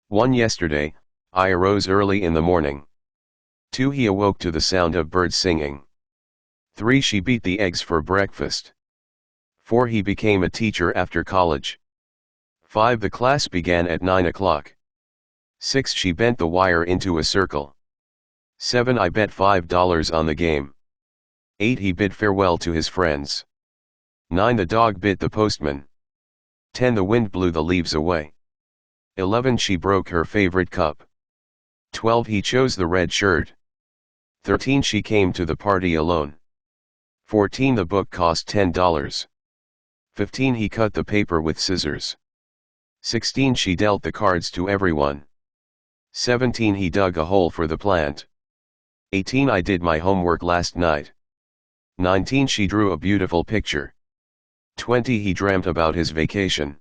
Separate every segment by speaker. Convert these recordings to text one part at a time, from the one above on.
Speaker 1: 1. Yesterday, I arose early in the morning. 2. He awoke to the sound of birds singing. 3. She beat the eggs for breakfast. 4. He became a teacher after college. 5. The class began at 9 o'clock. 6. She bent the wire into a circle. 7. I bet $5 on the game. 8. He bid farewell to his friends. 9. The dog bit the postman. 10. The wind blew the leaves away. 11. She broke her favorite cup. 12. He chose the red shirt. 13. She came to the party alone. 14. The book cost $10. 15. He cut the paper with scissors. 16. She dealt the cards to everyone. 17. He dug a hole for the plant. 18. I did my homework last night. 19. She drew a beautiful picture. 20. He dreamt about his vacation.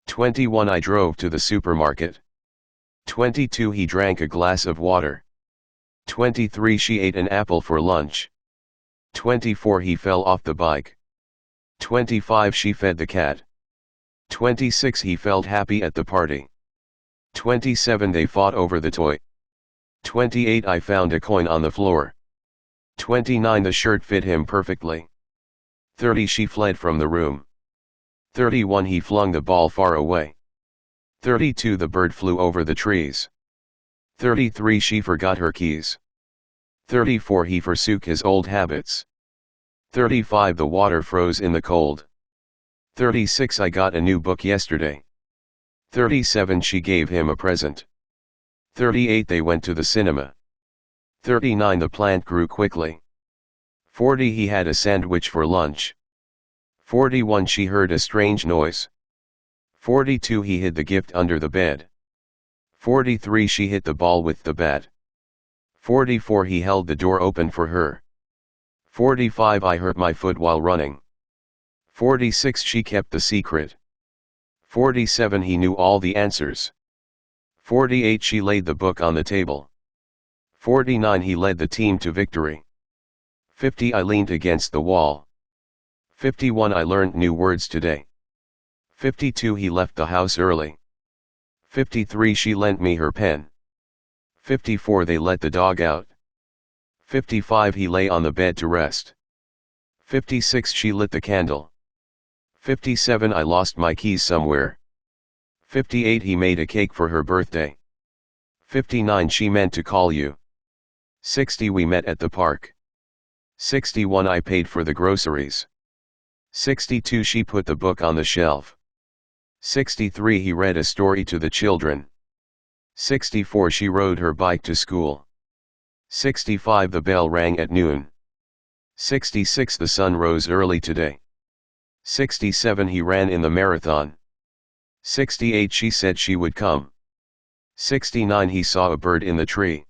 Speaker 1: 21. I drove to the supermarket. 22. He drank a glass of water. 23. She ate an apple for lunch. 24. He fell off the bike. 25. She fed the cat. 26. He felt happy at the party. 27. They fought over the toy. 28. I found a coin on the floor. 29. The shirt fit him perfectly. 30. She fled from the room. 31. He flung the ball far away. 32. The bird flew over the trees. 33. She forgot her keys. 34. He forsook his old habits. 35. The water froze in the cold. 36. I got a new book yesterday. 37. She gave him a present. 38. They went to the cinema. 39. The plant grew quickly. 40. He had a sandwich for lunch. 41. She heard a strange noise. 42. He hid the gift under the bed. 43. She hit the ball with the bat. 44. He held the door open for her. 45. I hurt my foot while running. 46. She kept the secret. 47. He knew all the answers. 48. She laid the book on the table. 49. He led the team to victory. 50. I leaned against the wall. 51. I learned new words today. 52. He left the house early. 53. She lent me her pen. 54. They let the dog out. 55. He lay on the bed to rest. 56. She lit the candle. 57. I lost my keys somewhere. 58. He made a cake for her birthday. 59. She meant to call you. 60. We met at the park. 61. I paid for the groceries. 62. She put the book on the shelf. 63. He read a story to the children. 64. She rode her bike to school. 65. The bell rang at noon. 66. The sun rose early today. 67. He ran in the marathon. 68. She said she would come. 69. He saw a bird in the tree.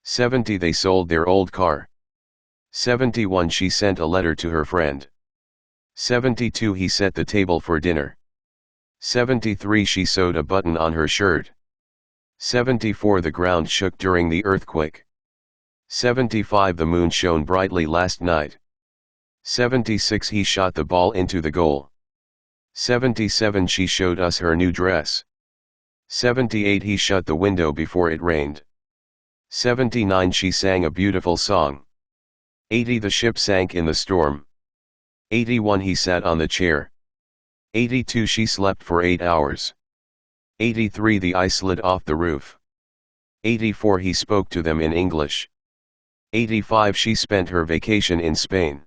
Speaker 1: 70. They sold their old car. 71. She sent a letter to her friend. 72. He set the table for dinner. 73. She sewed a button on her shirt. 74. The ground shook during the earthquake. 75. The moon shone brightly last night. 76. He shot the ball into the goal. 77. She showed us her new dress. 78. He shut the window before it rained. 79. She sang a beautiful song. 80. The ship sank in the storm. 81. He sat on the chair. 82. She slept for 8 hours. 83. The ice slid off the roof. 84. He spoke to them in English. 85. She spent her vacation in Spain.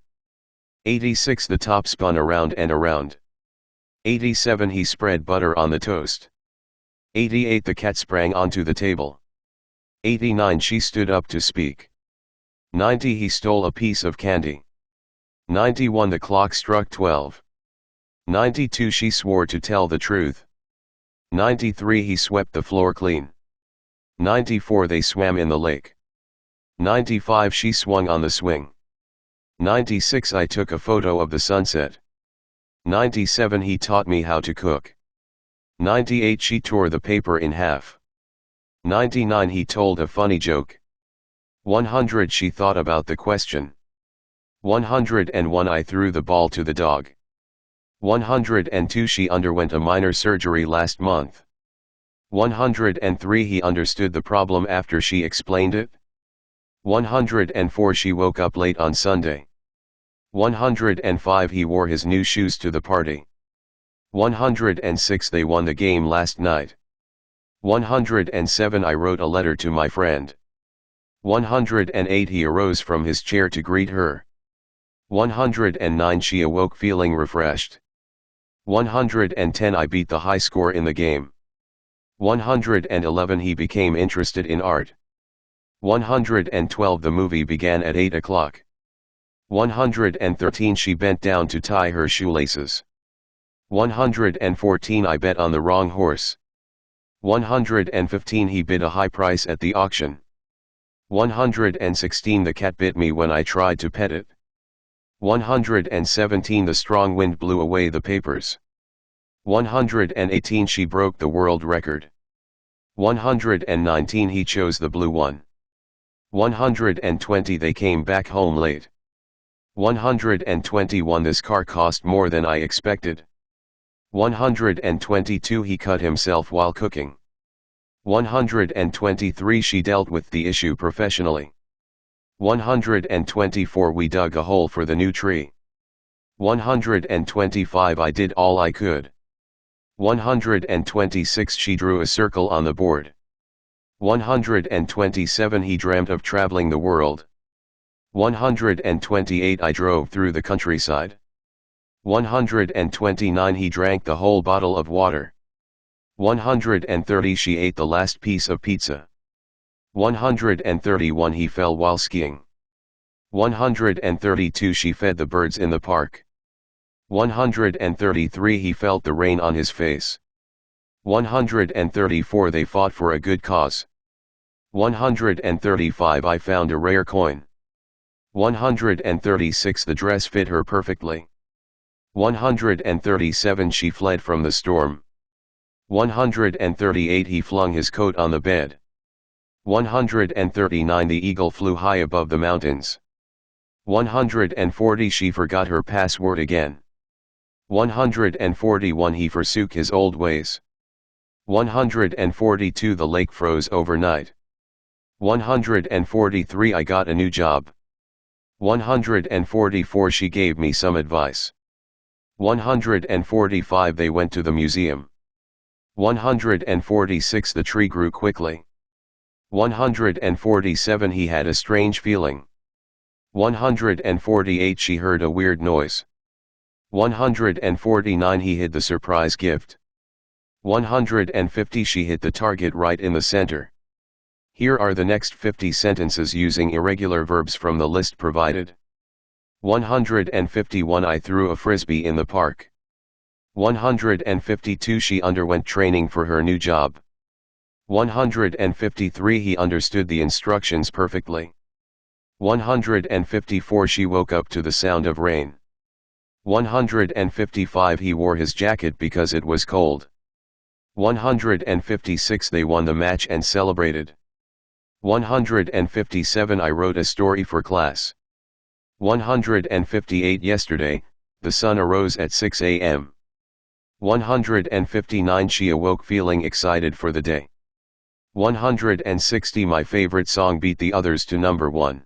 Speaker 1: 86. The top spun around and around. 87. He spread butter on the toast. 88. The cat sprang onto the table. 89. She stood up to speak. 90. He stole a piece of candy. 91. The clock struck 12. 92. She swore to tell the truth. 93. He swept the floor clean. 94. They swam in the lake. 95. She swung on the swing. 96. I took a photo of the sunset. 97. He taught me how to cook. 98. She tore the paper in half. 99. He told a funny joke. 100. She thought about the question. 101. I threw the ball to the dog. 102. She underwent a minor surgery last month. 103 He understood the problem after she explained it. 104 She woke up late on Sunday. 105 He wore his new shoes to the party. 106 They won the game last night. 107 I wrote a letter to my friend. 108 He arose from his chair to greet her. 109 She awoke feeling refreshed. 110 I beat the high score in the game. 111 He became interested in art. 112 The movie began at 8 o'clock. 113 She bent down to tie her shoelaces. 114 I bet on the wrong horse. 115 He bid a high price at the auction. 116 The cat bit me when I tried to pet it. 117 The strong wind blew away the papers. 118 She broke the world record. 119 He chose the blue one. 120 They came back home late. 121 This car cost more than I expected. 122 He cut himself while cooking. 123 She dealt with the issue professionally. 124 We dug a hole for the new tree. 125 I did all I could. 126 She drew a circle on the board. 127 He dreamt of traveling the world. 128 I drove through the countryside. 129 He drank the whole bottle of water. 130 She ate the last piece of pizza. 131 He fell while skiing. 132 She fed the birds in the park. 133 He felt the rain on his face. 134 They fought for a good cause. 135 I found a rare coin. 136 The dress fit her perfectly. 137 She fled from the storm. 138 He flung his coat on the bed. 139 The eagle flew high above the mountains. 140 She forgot her password again. 141 He forsook his old ways. 142 The lake froze overnight. 143 I got a new job. 144 She gave me some advice. 145 They went to the museum. 146 The tree grew quickly. 147 He had a strange feeling. 148 She heard a weird noise. 149 He hid the surprise gift. 150 She hit the target right in the center. Here are the next 50 sentences using irregular verbs from the list provided. 151 I threw a frisbee in the park. 152 She underwent training for her new job. 153 He understood the instructions perfectly. 154 She woke up to the sound of rain. 155 He wore his jacket because it was cold. 156 They won the match and celebrated. 157 I wrote a story for class. 158 Yesterday, the sun arose at 6 a.m. 159 She awoke feeling excited for the day. 160 My favorite song beat the others to number 1.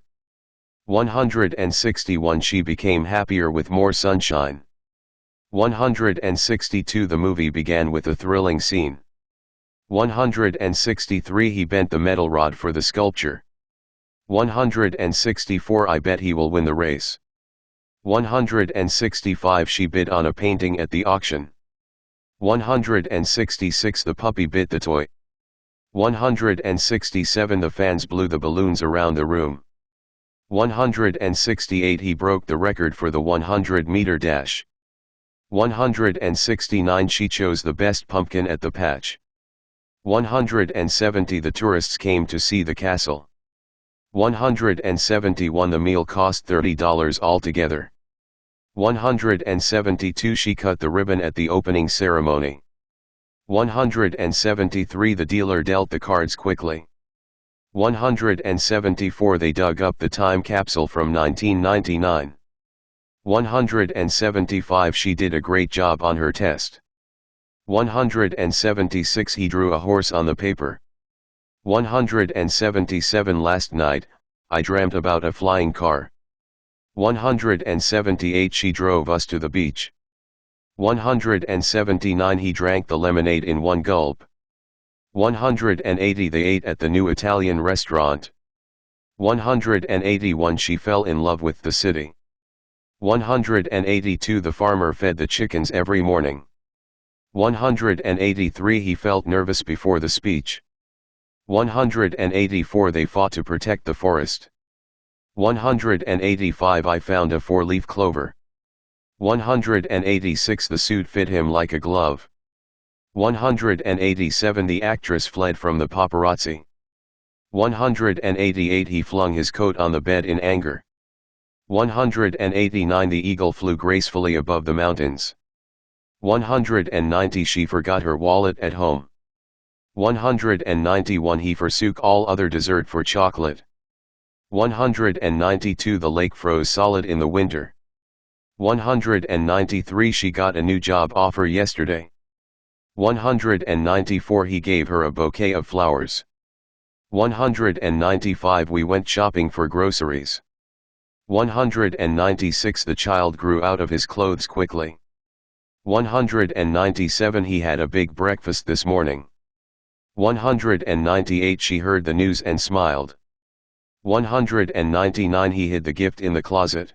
Speaker 1: 161 She became happier with more sunshine. 162 The movie began with a thrilling scene. 163 He bent the metal rod for the sculpture. 164 I bet he will win the race. 165 She bid on a painting at the auction. 166 The puppy bit the toy. 167 The fans blew the balloons around the room. 168 He broke the record for the 100-meter dash. 169 She chose the best pumpkin at the patch. 170 The tourists came to see the castle. 171 The meal cost $30 altogether. 172 She cut the ribbon at the opening ceremony. 173 The dealer dealt the cards quickly. 174 They dug up the time capsule from 1999. 175 She did a great job on her test. 176 He drew a horse on the paper. 177 Last night, I dreamt about a flying car. 178 She drove us to the beach. 179 He drank the lemonade in one gulp. 180 They ate at the new Italian restaurant. 181 She fell in love with the city. 182 The farmer fed the chickens every morning. 183 He felt nervous before the speech. 184 They fought to protect the forest. 185 I found a four-leaf clover. 186 The suit fit him like a glove. 187 The actress fled from the paparazzi. 188 He flung his coat on the bed in anger. 189 The eagle flew gracefully above the mountains. 190 She forgot her wallet at home. 191 He forsook all other dessert for chocolate. 192 The lake froze solid in the winter. 193 She got a new job offer yesterday. 194 He gave her a bouquet of flowers. 195 We went shopping for groceries. 196 The child grew out of his clothes quickly. 197 He had a big breakfast this morning. 198 She heard the news and smiled. 199 He hid the gift in the closet.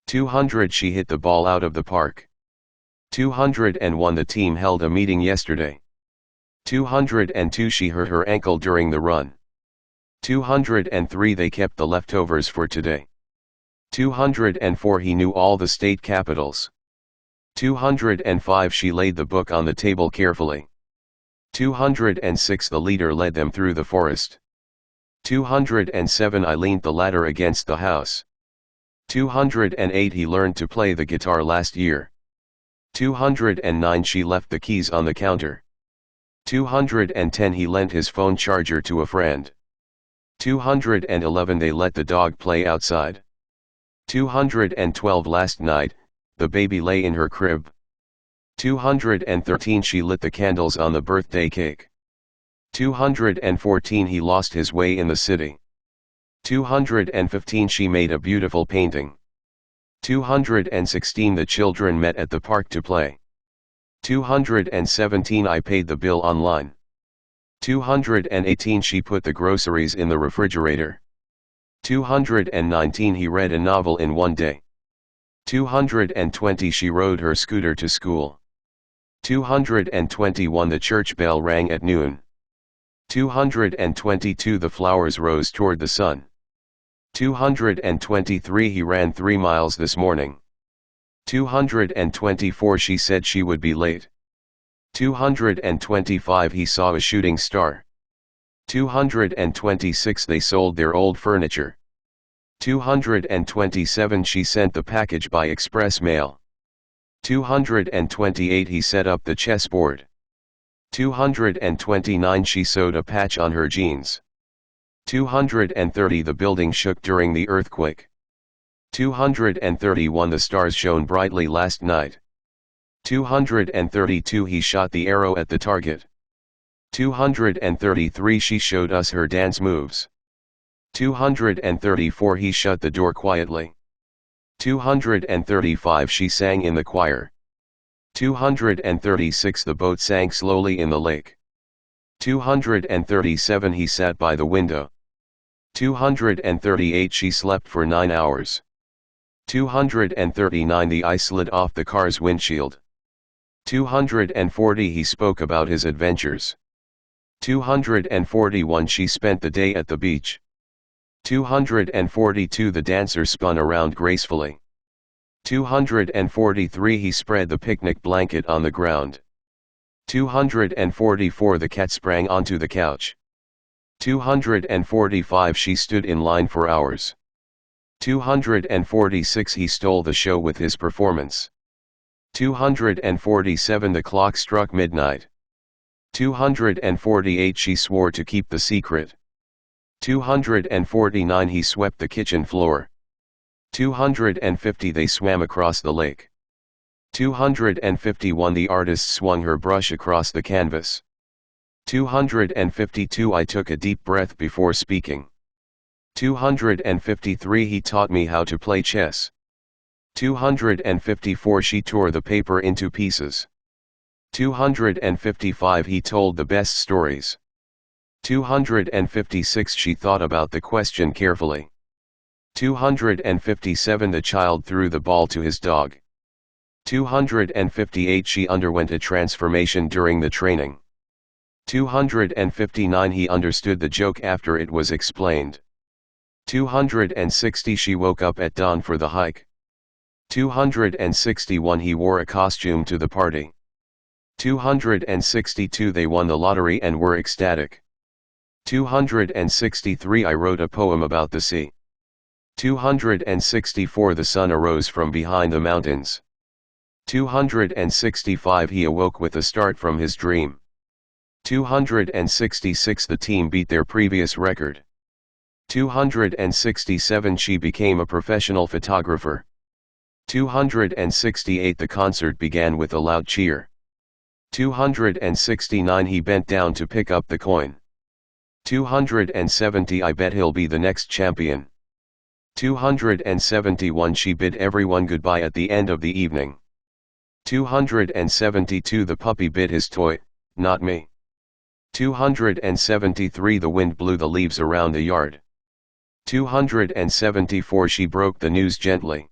Speaker 1: 200 She hit the ball out of the park. 201 The team held a meeting yesterday. 202 She hurt her ankle during the run. 203 They kept the leftovers for today. 204 He knew all the state capitals. 205 She laid the book on the table carefully. 206 The leader led them through the forest. 207 I leaned the ladder against the house. 208 He learned to play the guitar last year. 209 She left the keys on the counter. 210 He lent his phone charger to a friend. 211 They let the dog play outside. 212 Last night, the baby lay in her crib. 213 She lit the candles on the birthday cake. 214 He lost his way in the city. 215 She made a beautiful painting. 216 The children met at the park to play. 217 I paid the bill online. 218 She put the groceries in the refrigerator. 219 He read a novel in one day. 220 She rode her scooter to school. 221 The church bell rang at noon. 222 The flowers rose toward the sun. 223 He ran 3 miles this morning. 224 She said she would be late. 225 He saw a shooting star. 226 They sold their old furniture. 227 She sent the package by express mail. 228 He set up the chessboard. 229 She sewed a patch on her jeans. 230 The building shook during the earthquake. 231 The stars shone brightly last night. 232 He shot the arrow at the target. 233 She showed us her dance moves. 234 He shut the door quietly. 235 She sang in the choir. 236 The boat sank slowly in the lake. 237 He sat by the window. 238 She slept for 9 hours. 239 The ice slid off the car's windshield. 240 He spoke about his adventures. 241 She spent the day at the beach. 242 The dancer spun around gracefully. 243 He spread the picnic blanket on the ground. 244 The cat sprang onto the couch. 245 She stood in line for hours. 246 He stole the show with his performance. 247 The clock struck midnight. 248 She swore to keep the secret. 249 He swept the kitchen floor. 250 They swam across the lake. 251 The artist swung her brush across the canvas. 252 I took a deep breath before speaking. 253 He taught me how to play chess. 254 She tore the paper into pieces. 255 He told the best stories. 256 She thought about the question carefully. 257 The child threw the ball to his dog. 258 She underwent a transformation during the training. 259 He understood the joke after it was explained. 260 She woke up at dawn for the hike. 261 He wore a costume to the party. 262 They won the lottery and were ecstatic. 263 I wrote a poem about the sea. 264 The sun arose from behind the mountains. 265 He awoke with a start from his dream. 266 The team beat their previous record. 267 She became a professional photographer. 268 The concert began with a loud cheer. 269 He bent down to pick up the coin. 270 I bet he'll be the next champion. 271 She bid everyone goodbye at the end of the evening. 272 The puppy bit his toy, not me. 273 The wind blew the leaves around the yard. 274 She broke the news gently.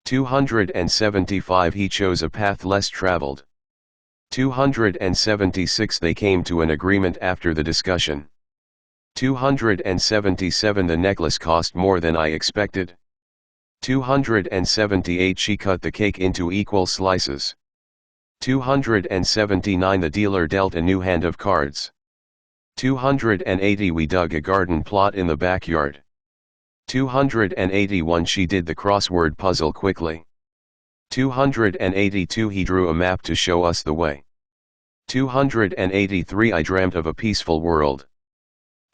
Speaker 1: 275 He chose a path less traveled. 276 They came to an agreement after the discussion. 277 The necklace cost more than I expected. 278 She cut the cake into equal slices. 279 The dealer dealt a new hand of cards. 280 We dug a garden plot in the backyard. 281 She did the crossword puzzle quickly. 282 He drew a map to show us the way. 283 I dreamt of a peaceful world.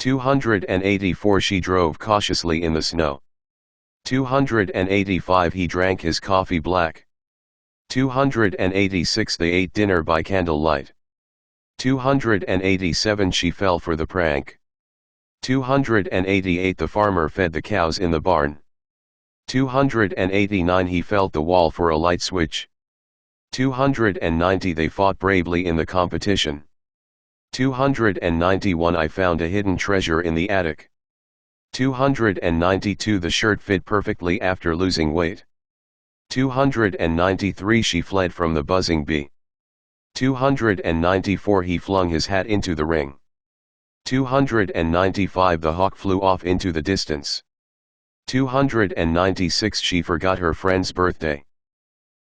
Speaker 1: 284 She drove cautiously in the snow. 285 He drank his coffee black. 286 They ate dinner by candlelight. 287 She fell for the prank. 288 The farmer fed the cows in the barn. 289 He felt the wall for a light switch. 290 They fought bravely in the competition. 291 I found a hidden treasure in the attic. 292 The shirt fit perfectly after losing weight. 293 She fled from the buzzing bee. 294 He flung his hat into the ring. 295 The hawk flew off into the distance. 296 She forgot her friend's birthday.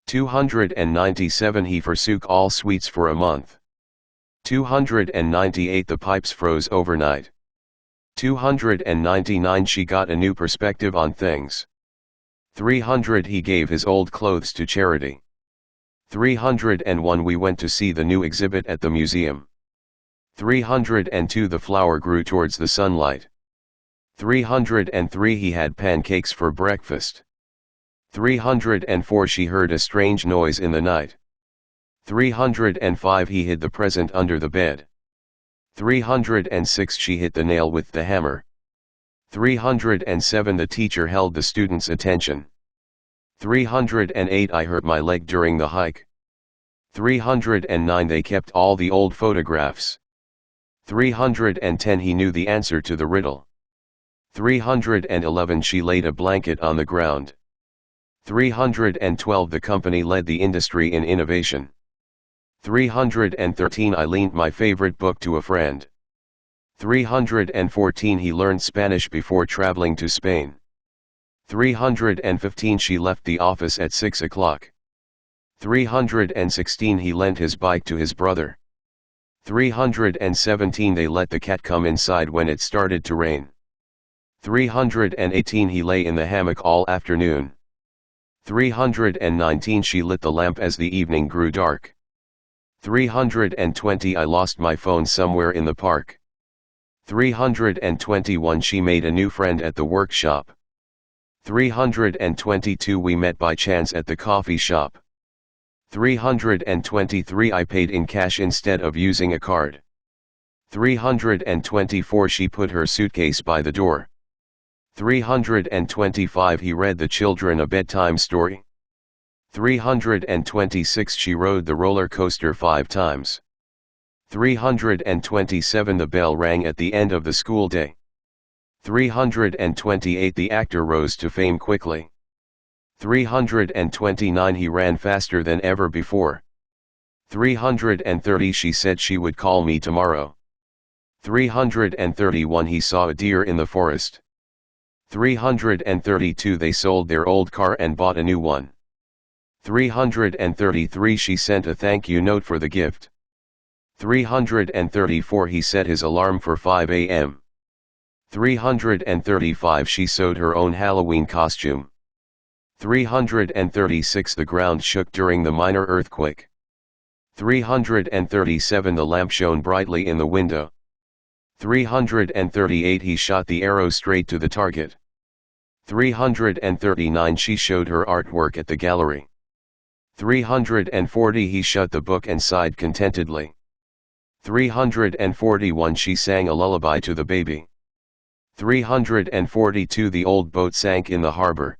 Speaker 1: 297 He forsook all sweets for a month. 298 The pipes froze overnight. 299 She got a new perspective on things. 300 He gave his old clothes to charity. 301 We went to see the new exhibit at the museum. 302 The flower grew towards the sunlight. 303 He had pancakes for breakfast. 304 She heard a strange noise in the night. 305 He hid the present under the bed. 306 She hit the nail with the hammer. 307 The teacher held the student's attention. 308 I hurt my leg during the hike. 309 They kept all the old photographs. 310 He knew the answer to the riddle. 311 She laid a blanket on the ground. 312 The company led the industry in innovation. 313 I lent my favorite book to a friend. 314 He learned Spanish before traveling to Spain. 315 She left the office at 6 o'clock. 316 He lent his bike to his brother. 317 They let the cat come inside when it started to rain. 318 He lay in the hammock all afternoon. 319 She lit the lamp as the evening grew dark. 320 I lost my phone somewhere in the park. 321 She made a new friend at the workshop. 322 We met by chance at the coffee shop. 323 I paid in cash instead of using a card. 324 She put her suitcase by the door. 325 He read the children a bedtime story. 326 She rode the roller coaster 5 times. 327 The bell rang at the end of the school day. 328 The actor rose to fame quickly. 329 He ran faster than ever before. 330 She said she would call me tomorrow. 331 He saw a deer in the forest. 332 They sold their old car and bought a new one. 333 She sent a thank you note for the gift. 334 He set his alarm for 5 a.m. 335 She sewed her own Halloween costume. 336 The ground shook during the minor earthquake. 337 The lamp shone brightly in the window. 338 He shot the arrow straight to the target. 339 She showed her artwork at the gallery. 340 He shut the book and sighed contentedly. 341 She sang a lullaby to the baby. 342 The old boat sank in the harbor.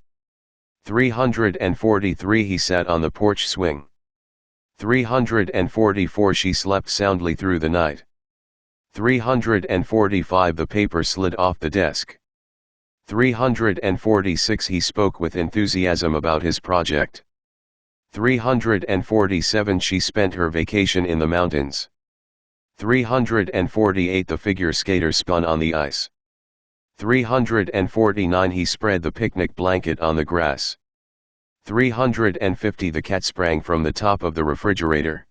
Speaker 1: 343 He sat on the porch swing. 344 She slept soundly through the night. 345 The paper slid off the desk. 346 He spoke with enthusiasm about his project. 347 She spent her vacation in the mountains. 348 The figure skater spun on the ice. 349 He spread the picnic blanket on the grass. 350 The cat sprang from the top of the refrigerator.